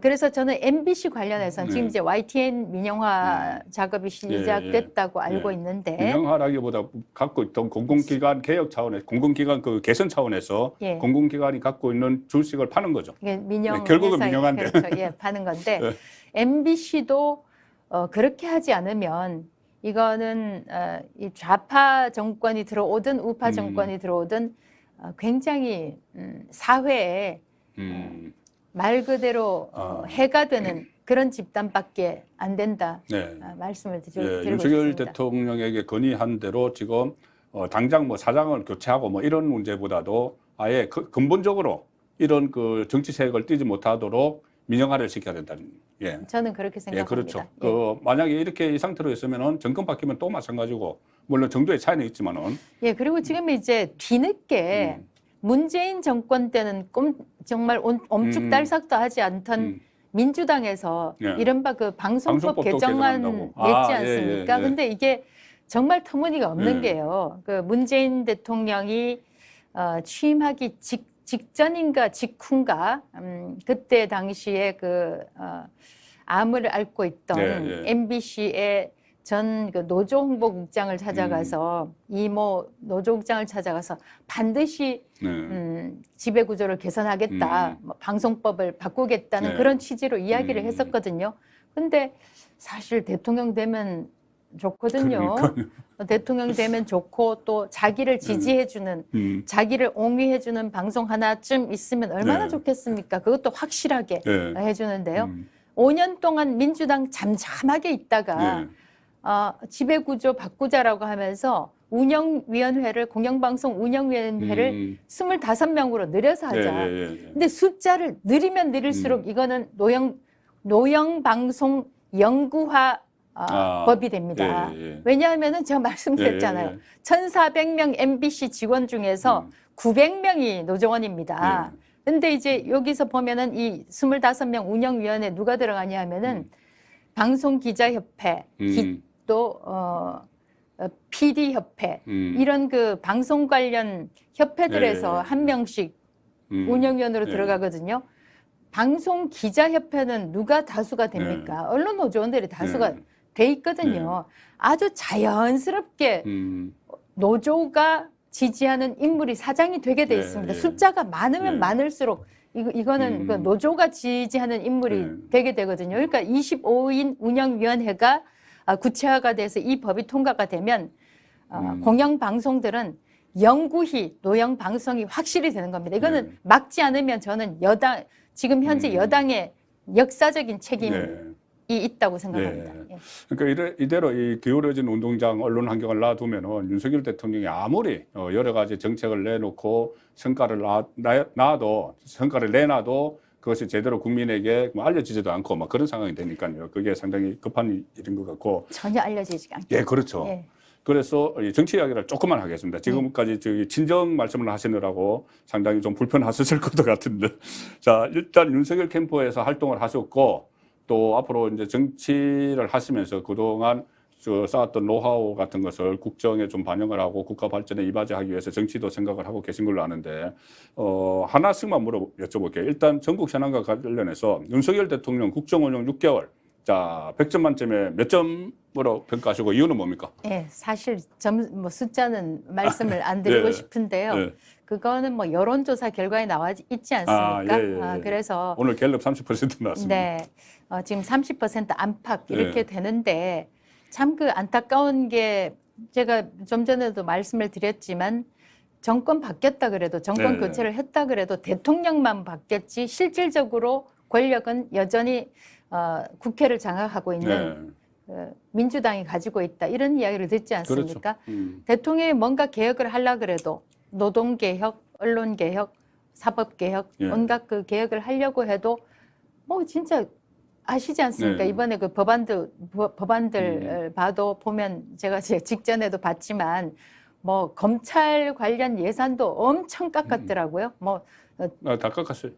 그래서 저는 MBC 관련해서는 지금 이제 YTN 민영화 작업이 시작됐다고 알고 있는데, 민영화라기보다 갖고 있던 공공기관 개혁 차원에서, 공공기관 그 개선 차원에서 공공기관이 갖고 있는 주식을 파는 거죠. 결국은 민영화인데. 그렇죠. 파는 건데 MBC도 그렇게 하지 않으면 이거는 이 좌파 정권이 들어오든 우파 정권이 들어오든 굉장히 사회에 말 그대로 해가 되는 그런 집단밖에 안 된다. 네. 말씀을 드리고 윤석열 싶습니다. 대통령에게 건의한 대로 지금 당장 뭐 사장을 교체하고 뭐 이런 문제보다도 아예 근본적으로 이런 그 정치 세력을 띄지 못하도록 민영화를 시켜야 된다는. 예. 저는 그렇게 생각합니다. 그렇죠. 만약에 이렇게 이 상태로 있으면은 정권 바뀌면 또 마찬가지고 물론 정도의 차이는 있지만은. 예, 그리고 지금 이제 뒤늦게 문재인 정권 때는 정말 엄죽달싹도 하지 않던 민주당에서 이른바 그 방송법 개정안 냈지 않습니까? 근데 이게 정말 터무니가 없는 게요. 그 문재인 대통령이 취임하기 직전인가 직후인가 그때 당시에 그 암을 앓고 있던 MBC의 전 그 노조 홍보국장을 찾아가서 이모 노조국장을 찾아가서 반드시 지배 구조를 개선하겠다, 뭐 방송법을 바꾸겠다는 그런 취지로 이야기를 했었거든요. 근데 사실 대통령 되면 좋거든요. 대통령 되면 좋고 또 자기를 지지해주는, 자기를 옹위해주는 방송 하나쯤 있으면 얼마나 좋겠습니까? 그것도 확실하게 해주는데요. 5년 동안 민주당 잠잠하게 있다가 지배구조 바꾸자라고 하면서 운영위원회를, 공영방송 운영위원회를 25명으로 늘려서 하자. 근데 숫자를 늘리면 늘릴수록 이거는 노영방송 영구화 법이 됩니다. 왜냐하면 제가 말씀드렸잖아요. 1,400명 MBC 직원 중에서 900명이 노조원입니다. 근데 이제 여기서 보면은 이 25명 운영위원회 누가 들어가냐 하면은 방송기자협회, 또 PD협회 이런 그 방송 관련 협회들에서 한 명씩 운영위원으로 들어가거든요. 방송기자협회는 누가 다수가 됩니까? 언론 노조원들이 다수가 돼 있거든요. 아주 자연스럽게 노조가 지지하는 인물이 사장이 되게 돼 있습니다. 숫자가 많으면 많을수록 이거는 그 노조가 지지하는 인물이 되게 되거든요. 그러니까 25인 운영위원회가 구체화가 돼서 이 법이 통과가 되면 공영방송들은 영구히 노영방송이 확실히 되는 겁니다. 이거는 막지 않으면 저는 지금 현재 여당의 역사적인 책임이 있다고 생각합니다. 그러니까 이대로 이 기울어진 운동장 언론 환경을 놔두면은 윤석열 대통령이 아무리 여러 가지 정책을 내놓고 성과를 내놔도 그것이 제대로 국민에게 알려지지도 않고 막 그런 상황이 되니까요. 그게 상당히 급한 일인 것 같고. 전혀 알려지지 않고. 예, 그렇죠. 그래서 정치 이야기를 조금만 하겠습니다. 지금까지 저기 친정 말씀을 하시느라고 상당히 좀 불편하셨을 것 같은데. 자, 일단 윤석열 캠프에서 활동을 하셨고 또 앞으로 이제 정치를 하시면서 그동안 쌓았던 노하우 같은 것을 국정에 좀 반영을 하고 국가 발전에 이바지하기 위해서 정치도 생각을 하고 계신 걸로 아는데 하나씩만 여쭤볼게요. 일단 전국 현안과 관련해서 윤석열 대통령 국정 운영 6개월 자 100점 만점에 몇 점으로 평가하시고 이유는 뭡니까? 네, 사실 숫자는 말씀을 안 드리고 싶은데요. 그거는 뭐 여론조사 결과에 나와 있지 않습니까? 그래서 오늘 갤럽 30% 나왔습니다. 네, 지금 30% 안팎 이렇게 되는데 참 그 안타까운 게 제가 좀 전에도 말씀을 드렸지만 정권 바뀌었다 그래도 정권 교체를 했다 그래도 대통령만 바뀌었지 실질적으로 권력은 여전히 국회를 장악하고 있는 민주당이 가지고 있다 이런 이야기를 듣지 않습니까? 그렇죠. 대통령이 뭔가 개혁을 하려고 그래도 노동개혁, 언론개혁, 사법개혁 온갖 그 개혁을 하려고 해도 뭐 진짜 아시지 않습니까? 이번에 그 법안들 봐도 보면 제가 직전에도 봤지만 뭐 검찰 관련 예산도 엄청 깎았더라고요. 다 깎았어요.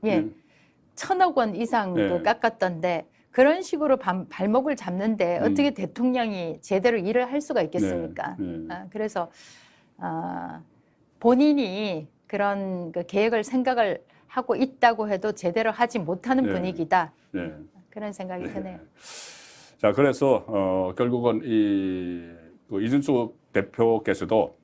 1,000억 원 이상 그 깎았던데 그런 식으로 발목을 잡는데 어떻게 대통령이 제대로 일을 할 수가 있겠습니까? 그래서 본인이 그런 그 계획을 생각을 하고 있다고 해도 제대로 하지 못하는 분위기다. 그런 생각이 드네요. 자, 그래서 결국은 이준석 대표께서도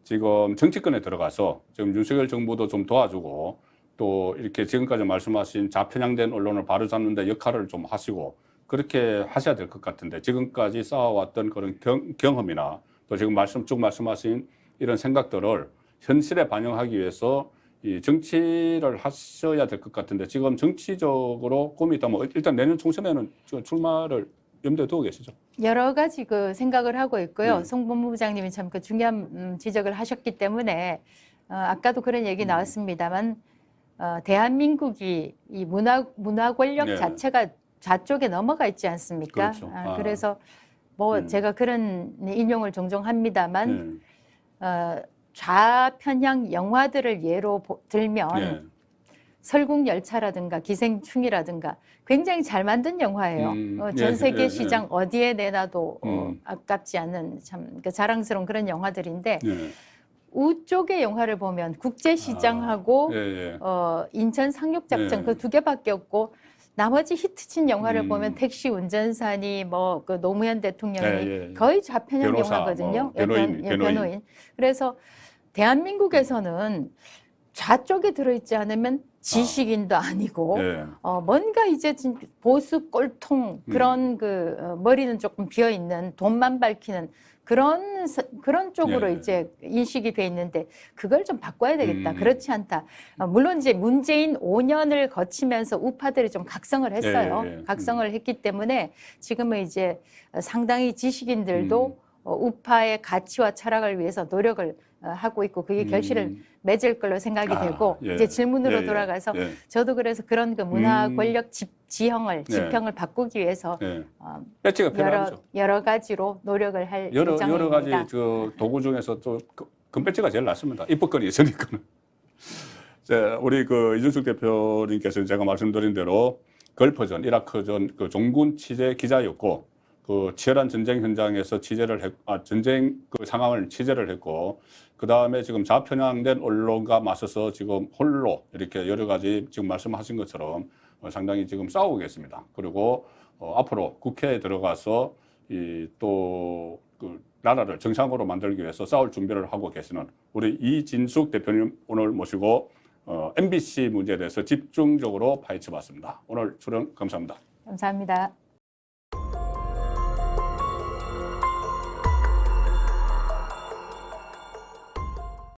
지금 정치권에 들어가서 지금 윤석열 정부도 좀 도와주고 또 이렇게 지금까지 말씀하신 좌편향된 언론을 바로잡는 데 역할을 좀 하시고 그렇게 하셔야 될 것 같은데 지금까지 쌓아왔던 그런 경험이나 또 지금 쭉 말씀하신 이런 생각들을 현실에 반영하기 위해서 이 정치를 하셔야 될 것 같은데 지금 정치적으로 꿈이 있다면 일단 내년 총선에는 출마를 염두에 두고 계시죠? 여러 가지 그 생각을 하고 있고요. 네. 송 법무부장님이 참 그 중요한 지적을 하셨기 때문에 아까도 그런 얘기 나왔습니다만 대한민국이 이 문화 권력 네. 자체가 좌쪽에 넘어가 있지 않습니까? 그렇죠. 그래서 뭐 제가 그런 인용을 종종 합니다만 좌편향 영화들을 예로 들면 설국열차라든가 기생충이라든가 굉장히 잘 만든 영화예요. 전 세계 시장 어디에 내놔도 아깝지 않은 참 자랑스러운 그런 영화들인데 우쪽의 영화를 보면 국제시장하고 인천 상륙작전 그 두 개밖에 없고 나머지 히트친 영화를 보면 택시 운전사니 뭐 그 노무현 대통령이 거의 좌편향 변호사, 영화거든요. 변호인. 그래서 대한민국에서는 좌쪽에 들어있지 않으면 지식인도 아니고 뭔가 이제 보수 꼴통 그런 머리는 조금 비어 있는 돈만 밝히는 그런 쪽으로 이제 인식이 돼 있는데 그걸 좀 바꿔야 되겠다. 그렇지 않다. 물론 이제 문재인 5년을 거치면서 우파들이 좀 각성을 했어요. 각성을 했기 때문에 지금은 이제 상당히 지식인들도 우파의 가치와 철학을 위해서 노력을 하고 있고 그게 결실을 맺을 걸로 생각이 되고 이제 질문으로 돌아가서 저도 그래서 그런 그 문화 권력 지형을 바꾸기 위해서 배치가 필요하죠. 여러 가지로 노력을 할 예정입니다. 여러 가지 그 도구 중에서 또 금배지가 제일 낫습니다. 입법권이 있으니까는. 우리 그 이준석 대표님께서는 제가 말씀드린 대로 걸프전, 이라크전 그 종군 취재 기자였고 그 치열한 전쟁 현장에서 전쟁 그 상황을 취재를 했고 그 다음에 지금 좌편향된 언론과 맞서서 지금 홀로 이렇게 여러 가지 지금 말씀하신 것처럼 상당히 지금 싸우고 계십니다. 그리고 앞으로 국회에 들어가서 또 그 나라를 정상으로 만들기 위해서 싸울 준비를 하고 계시는 우리 이진숙 대표님 오늘 모시고 MBC 문제에 대해서 집중적으로 파헤쳐봤습니다. 오늘 출연 감사합니다. 감사합니다.